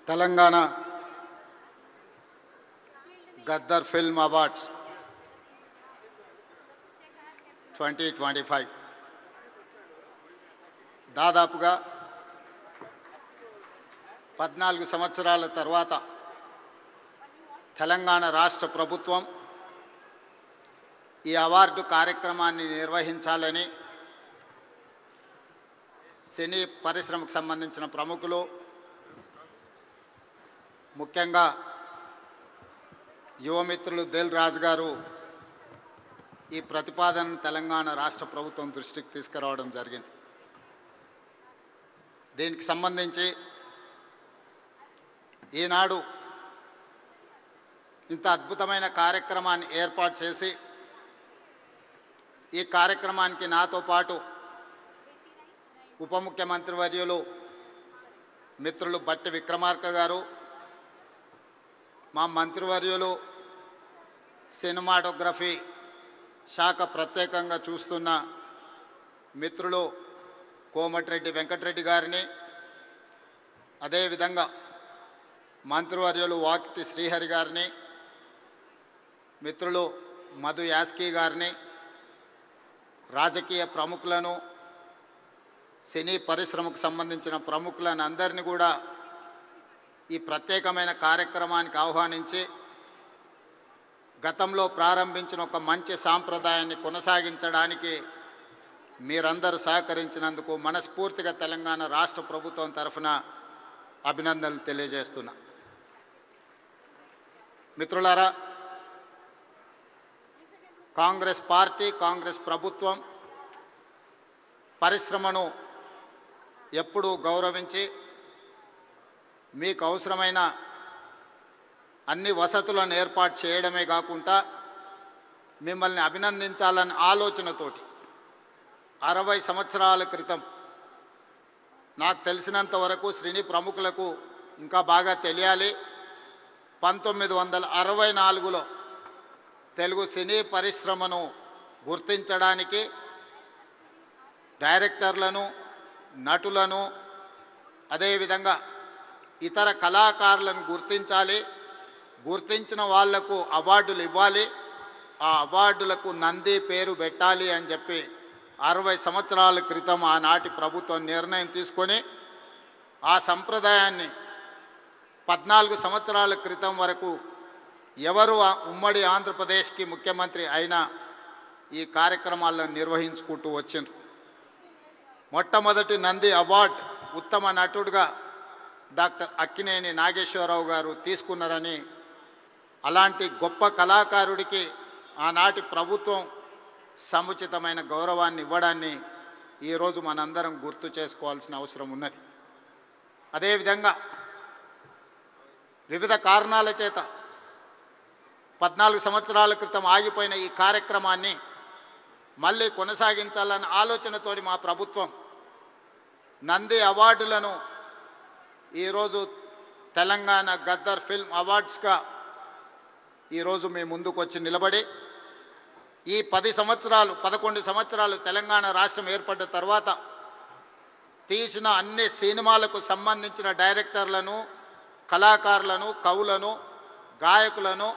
Telangana Gaddar film awards 2025 దాదాపుగా 14 సంవత్సరాల తర్వాత తెలంగాణ రాష్ట్ర ప్రభుత్వం ఈ అవార్డు కార్యక్రమాన్ని నిర్వహించాలని సినీ పరిశ్రమకు సంబంధించిన ప్రముఖులు, ముఖ్యంగా యువమిత్రులు దిల్ రాజు గారు ఈ ప్రతిపాదనను తెలంగాణ రాష్ట్ర ప్రభుత్వం దృష్టికి తీసుకురావడం జరిగింది. దీనికి సంబంధించి ఈనాడు ఇంత అద్భుతమైన కార్యక్రమాన్ని ఏర్పాటు చేసి ఈ కార్యక్రమానికి నాతో పాటు ఉప ముఖ్యమంత్రి వర్యులు మిత్రులు బట్టి విక్రమార్క గారు, మా మంత్రివర్యులు సినిమాటోగ్రఫీ శాఖ ప్రత్యేకంగా చూస్తున్న మిత్రులు కోమటిరెడ్డి వెంకటరెడ్డి గారిని, అదేవిధంగా మంత్రివర్యులు వాకిటి శ్రీహరి గారిని, మిత్రులు మధు యాస్కీ గారిని, రాజకీయ ప్రముఖులను, సినీ పరిశ్రమకు సంబంధించిన ప్రముఖులను అందరినీ కూడా ఈ ప్రత్యేకమైన కార్యక్రమానికి ఆహ్వానించి గతంలో ప్రారంభించిన ఒక మంచి సాంప్రదాయాన్ని కొనసాగించడానికి మీరందరూ సహకరించినందుకు మనస్ఫూర్తిగా తెలంగాణ రాష్ట్ర ప్రభుత్వం తరఫున అభినందనలు తెలియజేస్తున్నా. మిత్రులారా, కాంగ్రెస్ పార్టీ, కాంగ్రెస్ ప్రభుత్వం పరిశ్రమను ఎప్పుడూ గౌరవించి మీకు అవసరమైన అన్ని వసతులను ఏర్పాటు చేయడమే కాకుండా మిమ్మల్ని అభినందించాలనే ఆలోచనతోటి 60 సంవత్సరాల క్రితం, నాకు తెలిసినంత వరకు సినీ ప్రముఖులకు ఇంకా బాగా తెలియాలి, 1964లో తెలుగు సినీ పరిశ్రమను గుర్తించడానికి డైరెక్టర్లను, నటులను, అదేవిధంగా ఇతర కళాకారులను గుర్తించాలి, గుర్తించిన వాళ్లకు అవార్డులు ఇవ్వాలి, ఆ అవార్డులకు నంది పేరు పెట్టాలి అని చెప్పి 60 సంవత్సరాల క్రితం ఆనాటి ప్రభుత్వం నిర్ణయం తీసుకొని ఆ సంప్రదాయాన్ని 14 సంవత్సరాల క్రితం వరకు ఎవరు ఉమ్మడి ఆంధ్రప్రదేశ్కి ముఖ్యమంత్రి అయినా ఈ కార్యక్రమాలను నిర్వహించుకుంటూ వచ్చిండ్రు. మొట్టమొదటి నంది అవార్డు ఉత్తమ నటుడుగా డాక్టర్ అక్కినేని నాగేశ్వరరావు గారు తీసుకున్నారని, అలాంటి గొప్ప కళాకారుడికి ఆనాటి ప్రభుత్వం సముచితమైన గౌరవాన్ని ఇవ్వడాన్ని ఈరోజు మనందరం గుర్తు చేసుకోవాల్సిన అవసరం ఉన్నది. అదేవిధంగా వివిధ కారణాల చేత 14 సంవత్సరాల క్రితం ఆగిపోయిన ఈ కార్యక్రమాన్ని మళ్ళీ కొనసాగించాలన్న ఆలోచనతోటి మా ప్రభుత్వం నంది అవార్డులను ఈరోజు తెలంగాణ గద్దర్ ఫిల్మ్ అవార్డ్స్గా ఈరోజు మీ ముందుకు వచ్చి నిలబడి ఈ 11 సంవత్సరాలు తెలంగాణ రాష్ట్రం ఏర్పడ్డ తర్వాత తీసిన అన్ని సినిమాలకు సంబంధించిన డైరెక్టర్లను, కళాకారులను, కవులను, గాయకులను,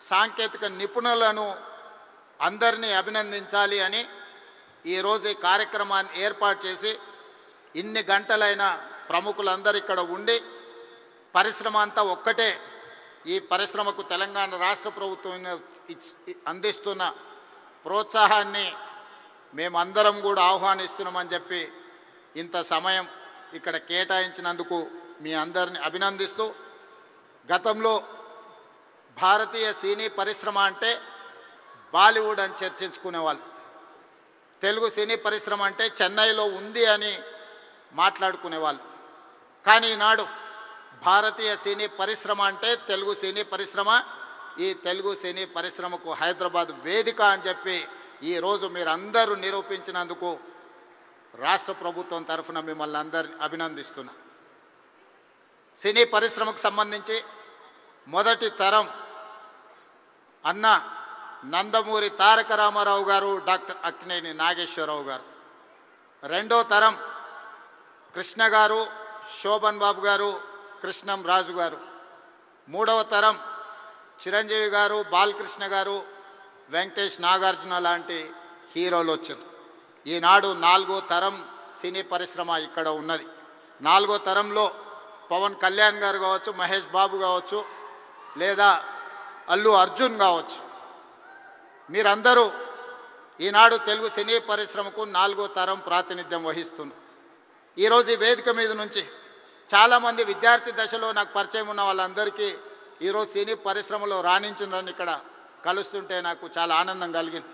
సాంకేతిక నిపుణులను అందరినీ అభినందించాలి అని ఈరోజు ఈ కార్యక్రమాన్ని ఏర్పాటు చేసి ఇన్ని గంటలైన ప్రముఖులందరూ ఇక్కడ ఉండి పరిశ్రమ అంతా ఒక్కటే, ఈ పరిశ్రమకు తెలంగాణ రాష్ట్ర ప్రభుత్వం అందిస్తున్న ప్రోత్సాహాన్ని మేమందరం కూడా ఆహ్వానిస్తున్నామని చెప్పి ఇంత సమయం ఇక్కడ కేటాయించినందుకు మీ అందరిని అభినందిస్తూ, గతంలో భారతీయ సినీ పరిశ్రమ అంటే బాలీవుడ్ అని చర్చించుకునేవాళ్ళు, తెలుగు సినీ పరిశ్రమ అంటే చెన్నైలో ఉంది అని మాట్లాడుకునేవాళ్ళు. కానీ ఈనాడు భారతీయ సినీ పరిశ్రమ అంటే తెలుగు సినీ పరిశ్రమ, ఈ తెలుగు సినీ పరిశ్రమకు హైదరాబాద్ వేదిక అని చెప్పి ఈరోజు మీరందరూ నిరూపించినందుకు రాష్ట్ర ప్రభుత్వం తరఫున మిమ్మల్ని అందరినీ అభినందిస్తున్నా. సినీ పరిశ్రమకు సంబంధించి మొదటి తరం అన్న నందమూరి తారక రామారావు గారు, డాక్టర్ అక్కినేని నాగేశ్వరరావు గారు. రెండో తరం కృష్ణ గారు, శోభన్ బాబు గారు, కృష్ణం రాజు గారు, మూడవ తరం చిరంజీవి గారు, బాలకృష్ణ గారు, వెంకటేష్, నాగార్జున లాంటి హీరోలు వచ్చారు. ఈనాడు నాలుగో తరం సినీ పరిశ్రమ ఇక్కడ ఉన్నది. నాలుగో తరంలో పవన్ కళ్యాణ్ గారు కావచ్చు, మహేష్ బాబు కావచ్చు, లేదా అల్లు అర్జున్ కావచ్చు. మీరందరూ ఈనాడు తెలుగు సినీ పరిశ్రమకు నాలుగో తరం ప్రాతినిధ్యం వహిస్తున్నారు. ఈరోజు ఈ వేదిక మీద నుంచి చాలామంది విద్యార్థి దశలో నాకు పరిచయం ఉన్న వాళ్ళందరికీ ఈరోజు సినీ పరిశ్రమలో రాణించిందని ఇక్కడ కలుస్తుంటే నాకు చాలా ఆనందం కలిగింది.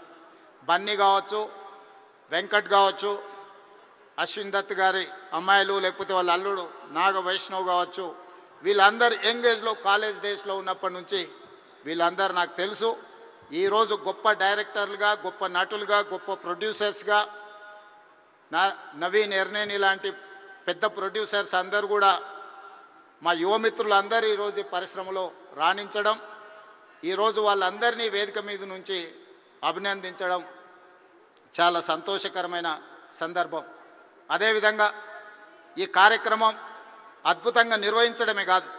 బన్నీ కావచ్చు, వెంకట్ కావచ్చు, అశ్విన్ దత్ గారి అమ్మాయిలు, లేకపోతే వాళ్ళ అల్లుడు నాగ వైష్ణవ్ కావచ్చు, వీళ్ళందరూ యంగ్ ఏజ్లో కాలేజ్ డేస్లో ఉన్నప్పటి నుంచి వీళ్ళందరూ నాకు తెలుసు. ఈరోజు గొప్ప డైరెక్టర్లుగా, గొప్ప నటులుగా, గొప్ప ప్రొడ్యూసర్స్గా, నవీన్ ఎర్నేని లాంటి పెద్ద ప్రొడ్యూసర్స్ అందరూ కూడా మా యువమిత్రులందరూ ఈరోజు ఈ పరిశ్రమలో రాణించడం, ఈరోజు వాళ్ళందరినీ వేదిక మీద నుంచి అభినందించడం చాలా సంతోషకరమైన సందర్భం. అదేవిధంగా ఈ కార్యక్రమం అద్భుతంగా నిర్వహించడమే కాదు,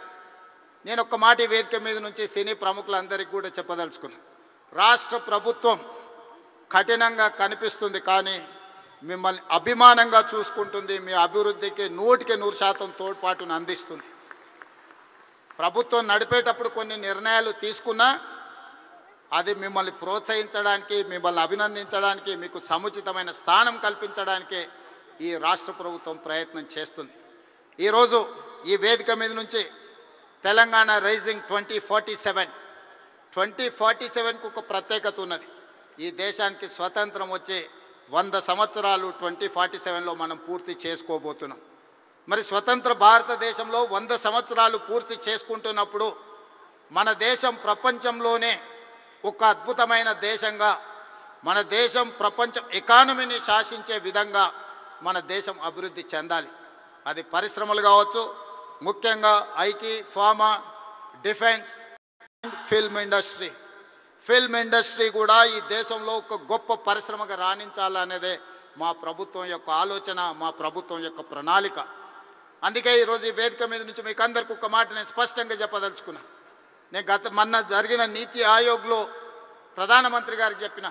నేను ఒక్క మాట ఈ వేదిక మీద నుంచి సినీ ప్రముఖులందరికీ కూడా చెప్పదలుచుకున్నాను. రాష్ట్ర ప్రభుత్వం కఠినంగా కనిపిస్తుంది, కానీ మిమ్మల్ని అభిమానంగా చూసుకుంటుంది. మీ అభివృద్ధికి 100% తోడ్పాటును అందిస్తుంది. ప్రభుత్వం నడిపేటప్పుడు కొన్ని నిర్ణయాలు తీసుకున్నా అది మిమ్మల్ని ప్రోత్సహించడానికి, మిమ్మల్ని అభినందించడానికి, మీకు సముచితమైన స్థానం కల్పించడానికే ఈ రాష్ట్ర ప్రభుత్వం ప్రయత్నం చేస్తుంది. ఈరోజు ఈ వేదిక మీద నుంచి తెలంగాణ రైజింగ్ 2047కు ఒక ప్రత్యేకత ఉన్నది. ఈ దేశానికి స్వతంత్రం వచ్చే 100 సంవత్సరాలు 2047లో మనం పూర్తి చేసుకోబోతున్నాం. మరి స్వతంత్ర భారతదేశంలో 100 సంవత్సరాలు పూర్తి చేసుకుంటున్నప్పుడు మన దేశం ప్రపంచంలోనే ఒక అద్భుతమైన దేశంగా, మన దేశం ప్రపంచం ఎకానమీని శాసించే విధంగా మన దేశం అభివృద్ధి చెందాలి. అది పరిశ్రమలు కావచ్చు, ముఖ్యంగా IT, pharma, defence, film industry కూడా ఈ దేశంలో ఒక గొప్ప పరిశ్రమగా రాణించాలనేదే మా ప్రభుత్వం యొక్క ఆలోచన, మా ప్రభుత్వం యొక్క ప్రణాళిక. అందుకే ఈరోజు ఈ వేదిక మీద నుంచి మీకు అందరికీ ఒక మాట నేను స్పష్టంగా చెప్పదలుచుకున్నా. నేను మొన్న జరిగిన నీతి ఆయోగ్లో ప్రధానమంత్రి గారికి చెప్పిన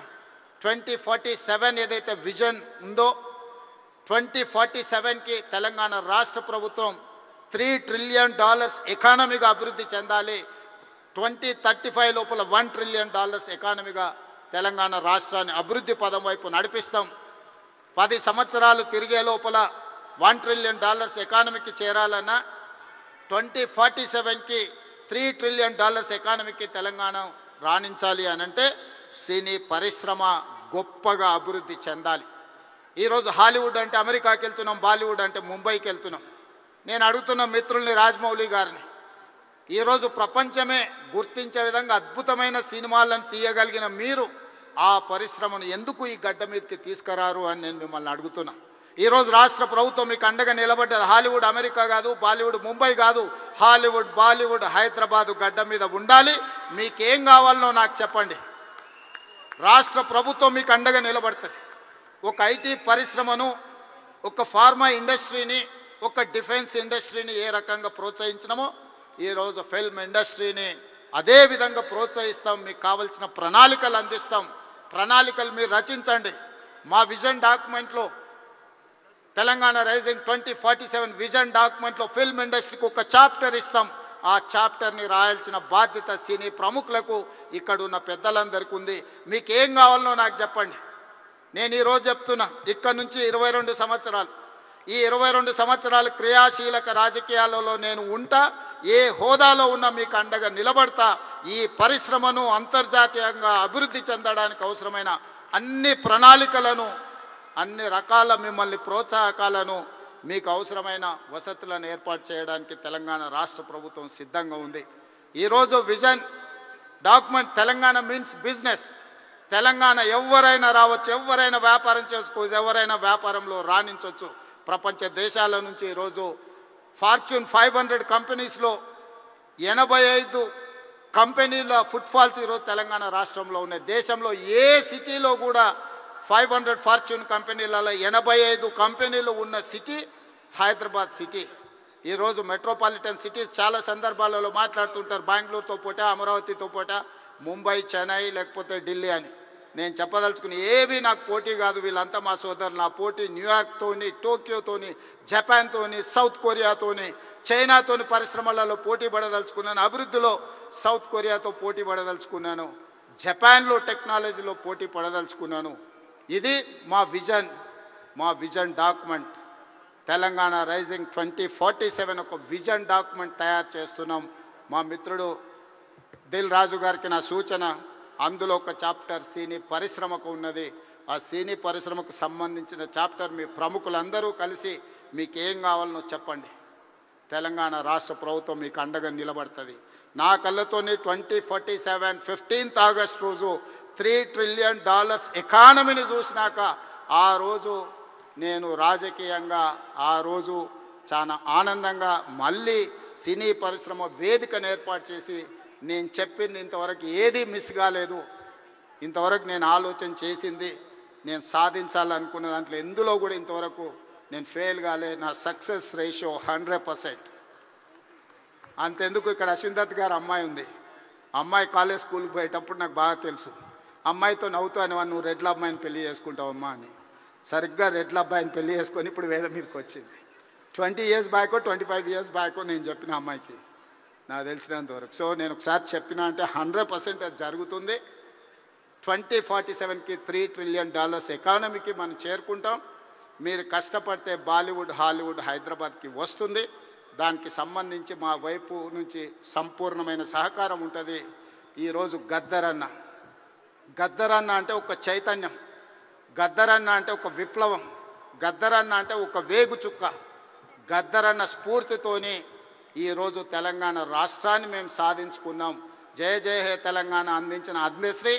2047 ఏదైతే విజన్ ఉందో 2047కి తెలంగాణ రాష్ట్ర ప్రభుత్వం $3 ట్రిలియన్ ఎకానమీగా అభివృద్ధి చెందాలి. 2035 లోపల $1 ట్రిలియన్ ఎకానమీగా తెలంగాణ రాష్ట్రాన్ని అభివృద్ధి పదం వైపు నడిపిస్తాం. 10 సంవత్సరాలు తిరిగే లోపల $1 ట్రిలియన్ ఎకానమీకి చేరాలన్నా 2047కి $3 ట్రిలియన్ ఎకానమీకి తెలంగాణ రాణించాలి అనంటే సినీ పరిశ్రమ గొప్పగా అభివృద్ధి చెందాలి. ఈరోజు హాలీవుడ్ అంటే అమెరికాకి వెళ్తున్నాం, బాలీవుడ్ అంటే ముంబైకి వెళ్తున్నాం. నేను అడుగుతున్న మిత్రుల్ని, రాజమౌళి గారిని, ఈరోజు ప్రపంచమే గుర్తించే విధంగా అద్భుతమైన సినిమాలను తీయగలిగిన మీరు ఆ పరిశ్రమను ఎందుకు ఈ గడ్డ మీదకి తీసుకురారు అని నేను మిమ్మల్ని అడుగుతున్నా. ఈరోజు రాష్ట్ర ప్రభుత్వం మీకు అండగా నిలబడ్డది. హాలీవుడ్ అమెరికా కాదు, బాలీవుడ్ ముంబై కాదు, హాలీవుడ్, బాలీవుడ్ హైదరాబాదు గడ్డ మీద ఉండాలి. మీకేం కావాలనో నాకు చెప్పండి, రాష్ట్ర ప్రభుత్వం మీకు అండగా నిలబడుతుంది. ఒక ఐటీ పరిశ్రమను, ఒక ఫార్మా ఇండస్ట్రీని, ఒక డిఫెన్స్ ఇండస్ట్రీని ఏ రకంగా ప్రోత్సహించినామో ఈరోజు ఫిల్మ్ ఇండస్ట్రీని అదే విధంగా ప్రోత్సహిస్తాం. మీకు కావాల్సిన ప్రణాళికలు అందిస్తాం. ప్రణాళికలు మీరు రచించండి. మా విజన్ డాక్యుమెంట్లో, తెలంగాణ రైజింగ్ 2047 విజన్ డాక్యుమెంట్లో ఫిల్మ్ ఇండస్ట్రీకి ఒక చాప్టర్ ఇస్తాం. ఆ చాప్టర్ని రాయాల్సిన బాధ్యత సినీ ప్రముఖులకు, ఇక్కడ ఉన్న పెద్దలందరికీ ఉంది. మీకు ఏం కావాలనో నాకు చెప్పండి. నేను ఈరోజు చెప్తున్నా, ఇక్కడ నుంచి 22 సంవత్సరాలు, ఈ 22 సంవత్సరాలు క్రియాశీలక రాజకీయాలలో నేను ఉంటా. ఏ హోదాలో ఉన్నా మీకు అండగా నిలబడతా. ఈ పరిశ్రమను అంతర్జాతీయంగా అభివృద్ధి చెందడానికి అవసరమైన అన్ని ప్రణాళికలను, అన్ని రకాల మిమ్మల్ని ప్రోత్సాహకాలను, మీకు అవసరమైన వసతులను ఏర్పాటు చేయడానికి తెలంగాణ రాష్ట్ర ప్రభుత్వం సిద్ధంగా ఉంది. ఈరోజు vision document Telangana means business. Telangana ఎవరైనా రావచ్చు, ఎవరైనా వ్యాపారం చేసుకోవచ్చు, ఎవరైనా వ్యాపారంలో రాణించవచ్చు. ప్రపంచ దేశాల నుంచి ఈరోజు ఫార్చ్యూన్ 500 కంపెనీస్లో 85 కంపెనీల ఫుట్ఫాల్స్ ఈరోజు తెలంగాణ రాష్ట్రంలో ఉన్నాయి. దేశంలో ఏ సిటీలో కూడా 500 ఫార్చ్యూన్ కంపెనీలలో 85 కంపెనీలు ఉన్న సిటీ హైదరాబాద్ సిటీ. ఈరోజు మెట్రోపాలిటన్ సిటీస్ చాలా సందర్భాలలో మాట్లాడుతుంటారు బెంగళూరుతో పోటా అమరావతితో పోటా ముంబై చెన్నై లేకపోతే ఢిల్లీ అని. నేను చెప్పదలుచుకుని ఏవి నాకు పోటీ కాదు, వీళ్ళంతా మా సోదరులు. నా పోటీ న్యూయార్క్తోని, టోక్యోతోని, జపాన్తోని, సౌత్ కొరియాతోని, చైనాతోని పరిశ్రమలలో పోటీ పడదలుచుకున్నాను. అభివృద్ధిలో సౌత్ కొరియాతో పోటీ పడదలుచుకున్నాను. జపాన్లో టెక్నాలజీలో పోటీ పడదలుచుకున్నాను. ఇది మా విజన్ డాక్యుమెంట్. తెలంగాణ రైజింగ్ 2047 ఒక విజన్ డాక్యుమెంట్ తయారు చేస్తున్నాం. మా మిత్రుడు దిల్ రాజు గారికి నా సూచన, అందులో ఒక చాప్టర్ సినీ పరిశ్రమకు ఉన్నది. ఆ సినీ పరిశ్రమకు సంబంధించిన చాప్టర్ మీ ప్రముఖులందరూ కలిసి మీకు ఏం కావాలనో చెప్పండి. తెలంగాణ రాష్ట్ర ప్రభుత్వం మీకు అండగా నిలబడుతుంది. నా కళ్ళతోని 2047 15th ఆగస్ట్ రోజు $3 ట్రిలియన్ ఎకానమీని చూసినాక ఆ రోజు నేను రాజకీయంగా ఆ రోజు చాలా ఆనందంగా మళ్ళీ సినీ పరిశ్రమ వేదికను ఏర్పాటు చేసి నేను చెప్పింది ఇంతవరకు ఏది మిస్ కాలేదు. ఇంతవరకు నేను ఆలోచన చేసింది, నేను సాధించాలనుకున్న దాంట్లో ఎందులో కూడా ఇంతవరకు నేను ఫెయిల్ కాలే. నా సక్సెస్ రేషియో 100%. అంతెందుకు, ఇక్కడ అశ్విందత్ గారు అమ్మాయి ఉంది. అమ్మాయి కాలేజ్ స్కూల్కి పోయేటప్పుడు నాకు బాగా తెలుసు. అమ్మాయితో నవ్వుతూ అనేవాడు, నువ్వు రెడ్ల అమ్మాయిని పెళ్లి చేసుకుంటావమ్మా అని. సరిగ్గా రెడ్ల అబ్బాయిని పెళ్లి చేసుకొని ఇప్పుడు వేద మీదకి వచ్చింది. 20 years బ్యాకో 25 years బ్యాకో నేను చెప్పిన అమ్మాయికి నాకు తెలిసినంతవరకు. సో నేను ఒకసారి చెప్పిన అంటే 100% అది జరుగుతుంది. 2047కి $3 ట్రిలియన్ ఎకానమీకి మనం చేరుకుంటాం. మీరు కష్టపడితే బాలీవుడ్, హాలీవుడ్ హైదరాబాద్కి వస్తుంది. దానికి సంబంధించి మా వైపు నుంచి సంపూర్ణమైన సహకారం ఉంటుంది. ఈరోజు గద్దరన్న అంటే ఒక చైతన్యం, గద్దరన్న అంటే ఒక విప్లవం, గద్దరన్న అంటే ఒక వేగు చుక్క. గద్దరన్న స్ఫూర్తితోని ఈరోజు తెలంగాణ రాష్ట్రాన్ని మేము సాధించుకున్నాం. జయ జయ హే తెలంగాణ అందించిన అద్మశ్రీ,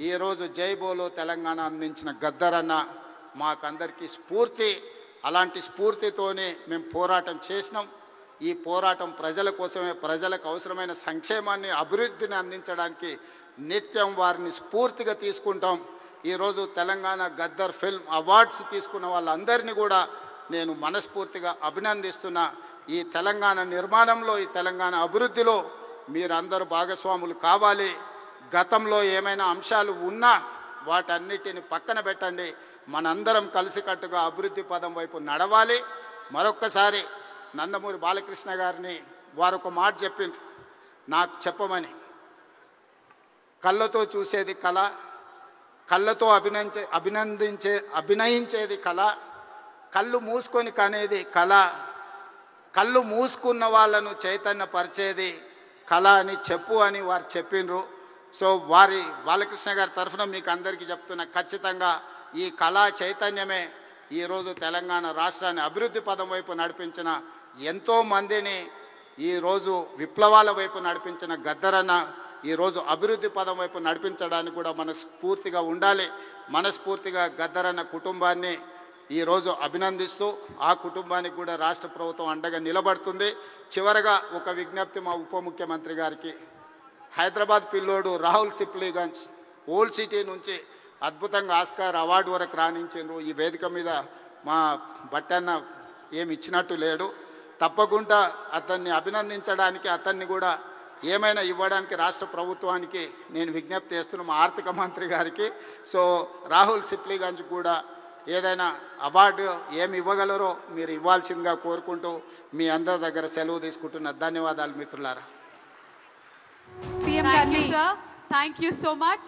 ఈరోజు జై బోలో తెలంగాణ అందించిన గద్దరన్న మాకందరికీ స్ఫూర్తి. అలాంటి స్ఫూర్తితోనే మేము పోరాటం చేసినాం. ఈ పోరాటం ప్రజల కోసమే, ప్రజలకు అవసరమైన సంక్షేమాన్ని, అభివృద్ధిని అందించడానికి నిత్యం వారిని స్ఫూర్తిగా తీసుకుంటాం. ఈరోజు తెలంగాణ గద్దర్ ఫిల్మ్ అవార్డ్స్ తీసుకున్న వాళ్ళందరినీ కూడా నేను మనస్ఫూర్తిగా అభినందిస్తున్నా. ఈ తెలంగాణ నిర్మాణంలో, ఈ తెలంగాణ అభివృద్ధిలో మీరందరూ భాగస్వాములు కావాలి. గతంలో ఏమైనా అంశాలు ఉన్నా వాటన్నిటిని పక్కన పెట్టండి. మనందరం కలిసికట్టుగా అభివృద్ధి పదం వైపు నడవాలి. మరొక్కసారి నందమూరి బాలకృష్ణ గారిని వారు ఒక మాట చెప్పిండ్రు నాకు చెప్పమని. కళ్ళతో చూసేది కళ, కళ్ళతో అభినయించేది కళ, కళ్ళు మూసుకొని కనేది కళ, కళ్ళు మూసుకున్న వాళ్ళను చైతన్యపరిచేది కళ అని చెప్పు అని వారు చెప్పిండ్రు. సో వారి బాలకృష్ణ గారి తరఫున మీకు అందరికీ చెప్తున్నా, ఖచ్చితంగా ఈ కళా చైతన్యమే ఈరోజు తెలంగాణ రాష్ట్రాన్ని అభివృద్ధి పదం వైపు నడిపించిన ఎంతోమందిని, ఈరోజు విప్లవాల వైపు నడిపించిన గద్దరన్న ఈరోజు అభివృద్ధి పదం వైపు నడిపించడానికి కూడా మనస్ఫూర్తిగా ఉండాలి. మనస్ఫూర్తిగా గద్దరన్న కుటుంబాన్ని ఈరోజు అభినందిస్తూ ఆ కుటుంబానికి కూడా రాష్ట్ర ప్రభుత్వం అండగా నిలబడుతుంది. చివరగా ఒక విజ్ఞప్తి మా ఉప ముఖ్యమంత్రి గారికి. హైదరాబాద్ పిల్లోడు రాహుల్ సిప్లీగంజ్ ఓల్డ్ సిటీ నుంచి అద్భుతంగా ఆస్కార్ అవార్డు వరకు రాణించిండ్రు. ఈ వేదిక మీద మా బట్టన్న ఏమి ఇచ్చినట్టు లేడు. తప్పకుండా అతన్ని అభినందించడానికి, అతన్ని కూడా ఏమైనా ఇవ్వడానికి రాష్ట్ర ప్రభుత్వానికి నేను విజ్ఞప్తి చేస్తున్నా, మా ఆర్థిక మంత్రి గారికి. సో రాహుల్ సిప్లీగంజ్ కూడా ఏదైనా అవార్డు ఏమి ఇవ్వగలరో మీరు ఇవ్వాల్సిందిగా కోరుకుంటూ మీ అందరి దగ్గర సెలవు తీసుకుంటున్నా. ధన్యవాదాలు మిత్రులారా. Thank you so much.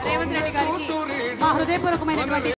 Revanth Reddy గారికి మా హృదయపూర్వకమైనటువంటి